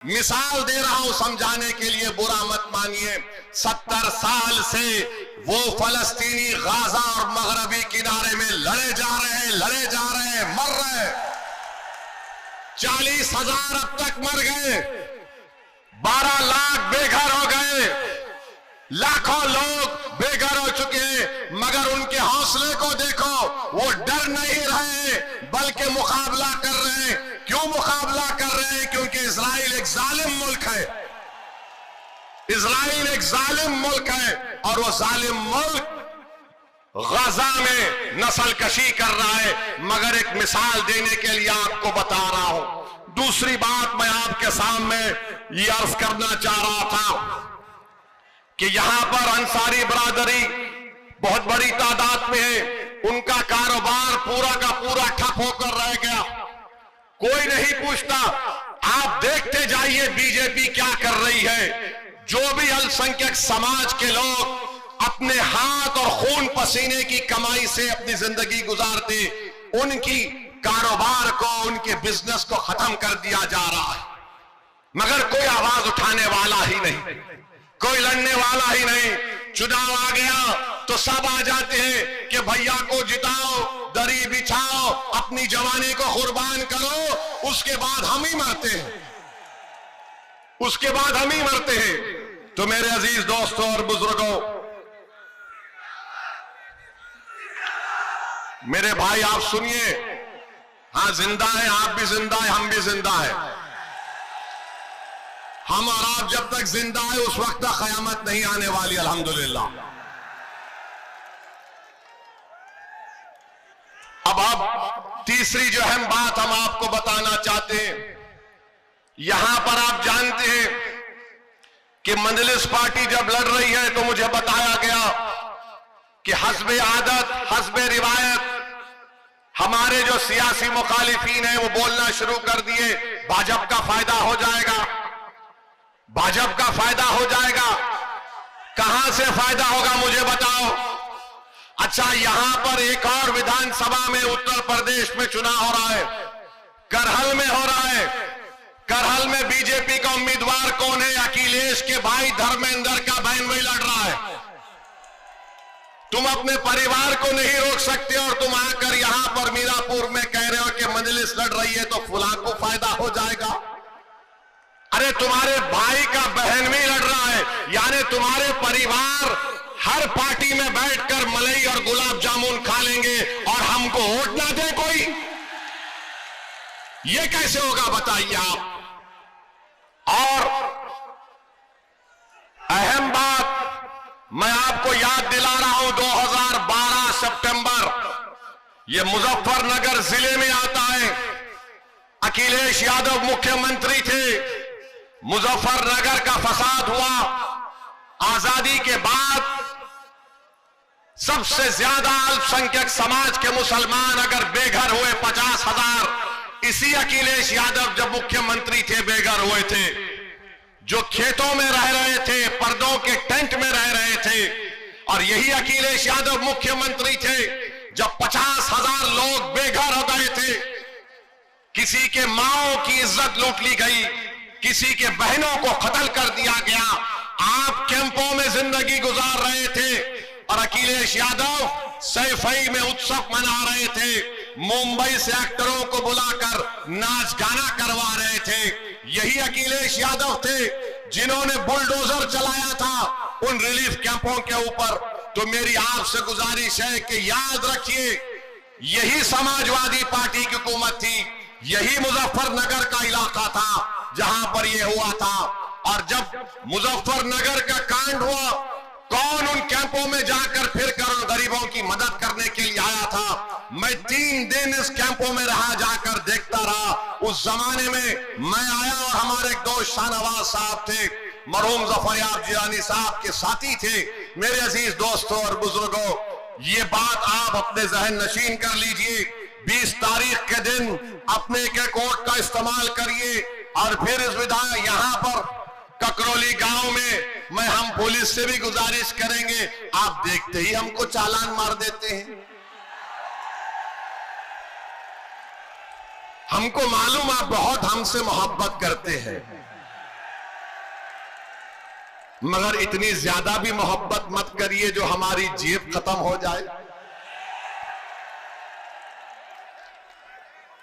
मिसाल दे रहा हूं समझाने के लिए, बुरा मत मानिए। 70 साल से वो फलस्तीनी गाजा और मगरबी किनारे में लड़े जा रहे हैं, मर रहे हैं। 40,000 अब तक मर गए, 12 लाख बेघर हो गए, लाखों लोग बेघर हो चुके हैं। मगर उनके हौसले को देखो, वो डर नहीं रहे बल्कि मुकाबला कर रहे हैं। क्यों मुकाबला कर रहे हैं? क्योंकि इजराइल एक जालिम मुल्क है, इजराइल एक जालिम मुल्क है और वो जालिम मुल्क गाजा में नस्ल कशी कर रहा है। मगर एक मिसाल देने के लिए आपको बता रहा हूं। दूसरी बात मैं आपके सामने ये अर्ज करना चाह रहा था कि यहां पर अंसारी बरादरी बहुत बड़ी तादाद में है, उनका कारोबार पूरा का पूरा ठप होकर रह गया, कोई नहीं पूछता। आप देखते जाइए बीजेपी क्या कर रही है। जो भी अल्पसंख्यक समाज के लोग अपने हाथ और खून पसीने की कमाई से अपनी जिंदगी गुजारते, उनकी कारोबार को, उनके बिजनेस को खत्म कर दिया जा रहा है। मगर कोई आवाज उठाने वाला ही नहीं, कोई लड़ने वाला ही नहीं। चुनाव आ गया तो सब आ जाते हैं कि भैया को जिताओ, दरी बिछाओ, अपनी जवानी को कुर्बान करो, उसके बाद हम ही मरते हैं, उसके बाद हम ही मरते हैं। तो मेरे अजीज दोस्तों और बुजुर्गों, मेरे भाई आप सुनिए, हाँ जिंदा है, आप भी जिंदा है, हम भी जिंदा है। हम और आप जब तक जिंदा है उस वक्त तक कयामत नहीं आने वाली, अल्हम्दुलिल्लाह। अब तीसरी जो अहम बात हम आपको बताना चाहते हैं, यहां पर आप जानते हैं कि मंजलिस पार्टी जब लड़ रही है तो मुझे बताया गया कि हस्बे आदत, हस्बे रिवायत हमारे जो सियासी मुखालिफिन हैं वो बोलना शुरू कर दिए, भाजपा का फायदा हो जाएगा, भाजपा का फायदा हो जाएगा। कहां से फायदा होगा मुझे बताओ। अच्छा, यहां पर एक और विधानसभा में उत्तर प्रदेश में चुनाव हो रहा है, करहल में हो रहा है। करहल में बीजेपी का उम्मीदवार कौन है? अखिलेश के भाई धर्मेंद्र का बहन वही लड़ रहा है। तुम अपने परिवार को नहीं रोक सकते और तुम आकर यहां पर मीरापुर में कह रहे हो कि मजलिस लड़ रही है तो फुलां को फायदा हो जाएगा। अरे तुम्हारे भाई का बहन भी लड़ रहा है, यानी तुम्हारे परिवार हर पार्टी में बैठकर मलाई और गुलाब जामुन खा लेंगे और हमको वोट ना दे कोई, ये कैसे होगा बताइए आप। और अहम बात मैं आपको याद दिला रहा हूं, 2012 सितंबर, ये मुजफ्फरनगर जिले में आता है। अखिलेश यादव मुख्यमंत्री थे, मुजफ्फरनगर का फसाद हुआ। आजादी के बाद सबसे ज्यादा अल्पसंख्यक समाज के मुसलमान अगर बेघर हुए 50,000, इसी अखिलेश यादव जब मुख्यमंत्री थे बेघर हुए थे। जो खेतों में रह रहे थे, पर्दों के टेंट में रह रहे थे, और यही अखिलेश यादव मुख्यमंत्री थे जब 50,000 लोग बेघर हो गए थे। किसी के माओ की इज्जत लूट ली गई, किसी के बहनों को कत्ल कर दिया गया। आप कैंपों में जिंदगी गुजार रहे थे और अखिलेश यादव सैफई में उत्सव मना रहे थे, मुंबई से एक्टरों को बुलाकर नाच गाना करवा रहे थे। यही अखिलेश यादव थे जिन्होंने बुलडोजर चलाया था उन रिलीफ कैंपों के ऊपर। तो मेरी आपसे गुजारिश है कि याद रखिए, यही समाजवादी पार्टी की हुकूमत थी, यही मुजफ्फरनगर का इलाका था जहां पर यह हुआ था। और जब मुजफ्फरनगर का कांड हुआ, कौन उन कैंपों में जाकर फिर कर गरीबों की मदद करने के लिए आया था? मैं 3 दिन इस कैंपों में रहा, जाकर देखता रहा। उस जमाने में मैं आया और हमारे एक दोस्त शाहनवाज साहब थे, मरहूम जफर याब जिलानी साहब के साथी थे। मेरे अजीज दोस्तों और बुजुर्गों, ये बात आप अपने जहन नशीन कर लीजिए। 20 तारीख के दिन अपने के कोर्ट का इस्तेमाल करिए और फिर इस विधान यहां पर ककरौली गांव में हम पुलिस से भी गुजारिश करेंगे, आप देखते ही हमको चालान मार देते हैं। हमको मालूम आप बहुत हमसे मोहब्बत करते हैं, मगर इतनी ज्यादा भी मोहब्बत मत करिए जो हमारी जेब खत्म हो जाए।